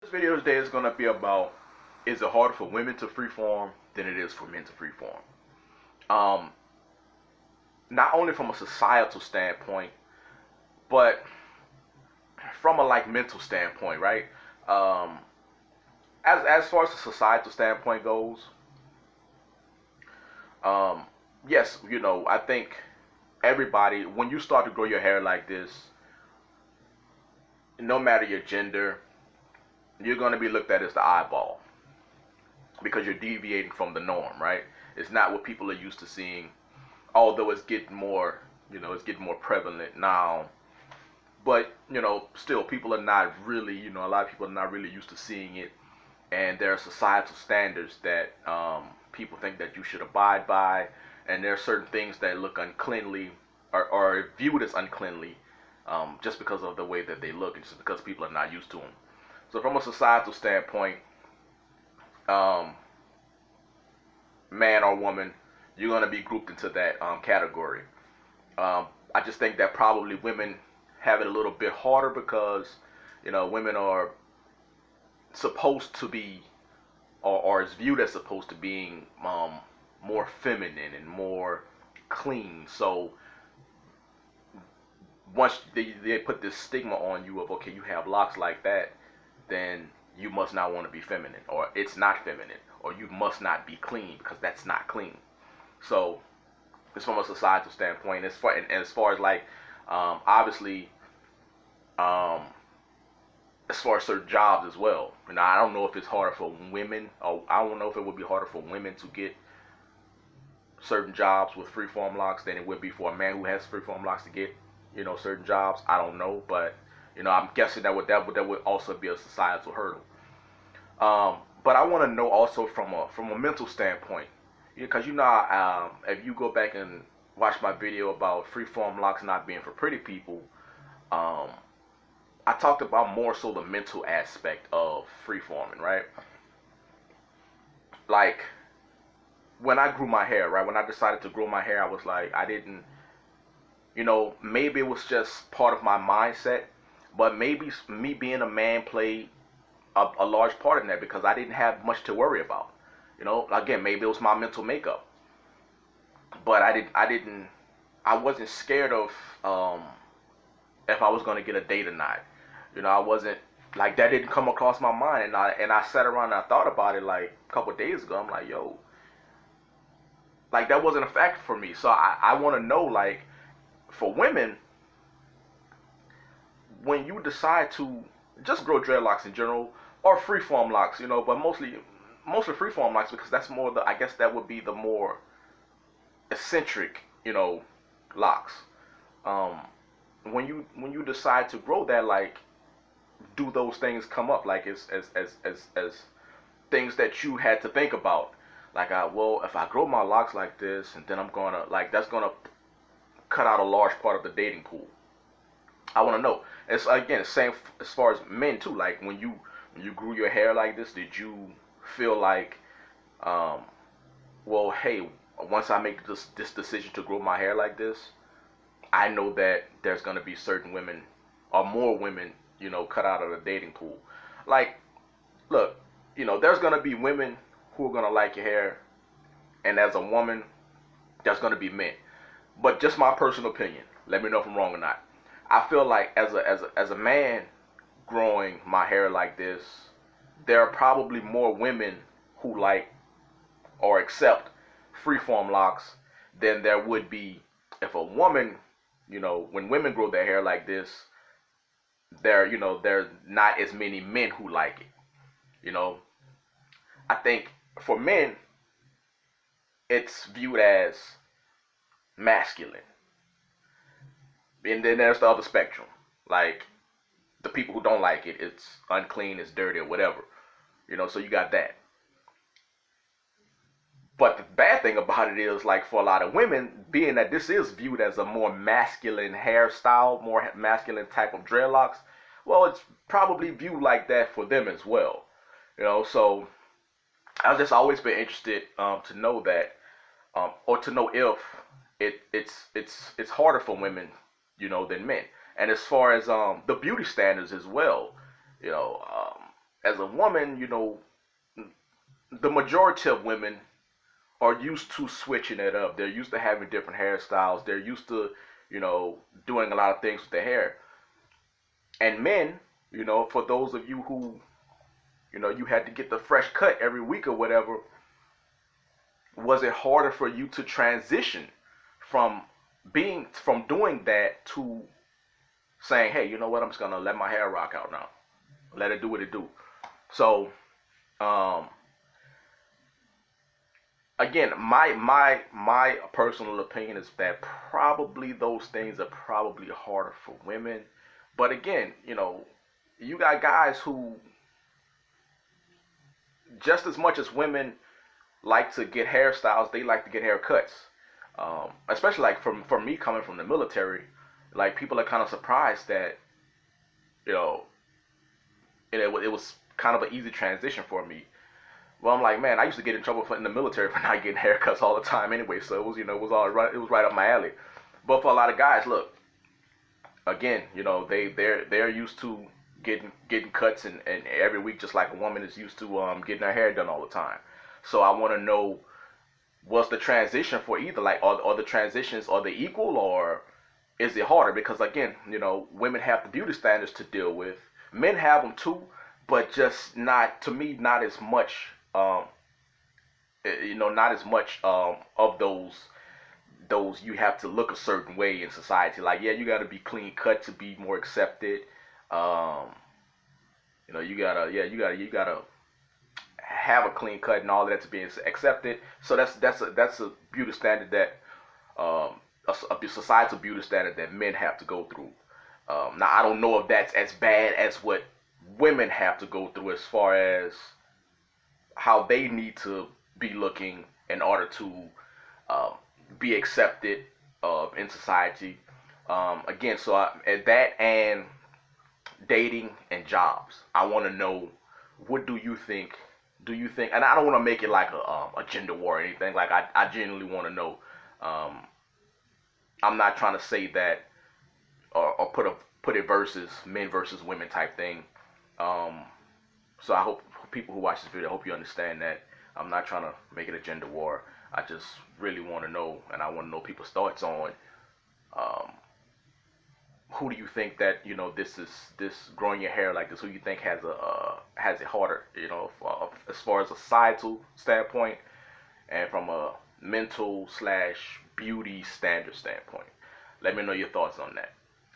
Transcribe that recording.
This video today is going to be about, is it harder for women to freeform than it is for men to freeform? Um, Not only from a societal standpoint, but from a mental standpoint, right? Um, as far as the societal standpoint goes, um, yes, I think everybody, when you start to grow your hair like this, no matter your gender, you're going to be looked at as the eyeball because you're deviating from the norm, right? It's not what people are used to seeing, although it's getting more, it's getting more prevalent now. But still, people are not really, a lot of people are not really used to seeing it, and there are societal standards that people think that you should abide by, and there are certain things that look uncleanly or viewed as uncleanly, just because of the way that they look, and just because people are not used to them. So from a societal standpoint, um, man or woman, you're going to be grouped into that category. I just think that probably women have it a little bit harder because women are supposed to be, or is viewed as supposed to being more feminine and more clean. So once they put this stigma on you of, okay, you have locks like that, then you must not want to be feminine, or it's not feminine, or you must not be clean because that's not clean. So it's from a societal standpoint. As far as obviously, um, as far as certain jobs as well. I don't know if it's harder for women, or I don't know if it would be harder for women to get certain jobs with freeform locks than it would be for a man who has freeform locks to get, certain jobs. I don't know, but I'm guessing that would also be a societal hurdle. But I want to know also from a mental standpoint, because if you go back and watch my video about freeform locks not being for pretty people, um, I talked about more so the mental aspect of freeforming, right? Like when I grew my hair, right? When I decided to grow my hair, I was like, I didn't, maybe it was just part of my mindset, but maybe me being a man played a large part in that because I didn't have much to worry about. Again, maybe it was my mental makeup, but I wasn't scared of if I was going to get a date or not. I wasn't like that. Didn't come across my mind, and I sat around and I thought about it like a couple of days ago. I'm like, yo, like that wasn't a factor for me. So I want to know, like, for women, when you decide to just grow dreadlocks in general or freeform locks, but mostly freeform locks because that's more I guess that would be the more eccentric, locks. Um, when you decide to grow that, like, do those things come up, like as things that you had to think about, like, well, if I grow my locks like this, and then I'm gonna, like, that's gonna cut out a large part of the dating pool. I want to know. It's again same as far as men too. Like when you grew your hair like this, did you feel like, um, well, hey, once I make this decision to grow my hair like this, I know that there's gonna be certain women or more women, cut out of the dating pool. Like, look, there's gonna be women who are gonna like your hair, and as a woman, there's gonna be men. But just my personal opinion. Let me know if I'm wrong or not. I feel like as a man growing my hair like this, there are probably more women who like or accept freeform locks than there would be if a woman, when women grow their hair like this, there's not as many men who like it. You know, I think for men, it's viewed as masculine. And then there's the other spectrum. Like the people who don't like it, it's unclean, it's dirty, or whatever. So you got that. But the bad thing about it is, like, for a lot of women, being that this is viewed as a more masculine hairstyle, more masculine type of dreadlocks, well, it's probably viewed like that for them as well. So I've just always been interested to know that, or to know if it's harder for women, than men. And as far as the beauty standards as well, you know, um, as a woman, you know, the majority of women are used to switching it up. They're used to having different hairstyles. They're used to, you know, doing a lot of things with their hair. And men, you know, for those of you who, you know, you had to get the fresh cut every week or whatever, was it harder for you to transition from from doing that to saying, hey, you know what, I'm just gonna let my hair rock out now, let it do what it do. So, um, again, my personal opinion is that probably those things are probably harder for women. But again, you know, you got guys who, just as much as women like to get hairstyles, they like to get haircuts. Especially like from me coming from the military, like people are kind of surprised that, you know, it was kind of an easy transition for me. Well, I'm like, man, I used to get in trouble in the military for not getting haircuts all the time anyway, so it was, you know, it was right up my alley. But for a lot of guys, look, again, you know, they're used to getting cuts and every week, just like a woman is used to getting her hair done all the time. So I want to know, was the transition for either, like, are the transitions, are they equal, or is it harder? Because again, you know, women have the beauty standards to deal with, men have them too, but just not, to me, not as much. You know, not as much of those you have to look a certain way in society. Like, yeah, you got to be clean cut to be more accepted. Um, you know, you gotta have a clean cut and all that to be accepted. So that's a beauty standard that a societal beauty standard that men have to go through. Now I don't know if that's as bad as what women have to go through as far as how they need to be looking in order to uh, be accepted in society. Again, so at that and dating and jobs, I want to know, what do you think? Do you think? And I don't want to make it like a gender war or anything. Like, I genuinely want to know. Um, I'm not trying to say that, or put it versus men versus women type thing. Um, so I hope people who watch this video, I hope you understand that I'm not trying to make it a gender war. I just really want to know, and I want to know people's thoughts on, um, who do you think that, you know, this growing your hair like this, who you think has it harder, you know, as far as a societal standpoint and from a mental slash beauty standard standpoint. Let me know your thoughts on that.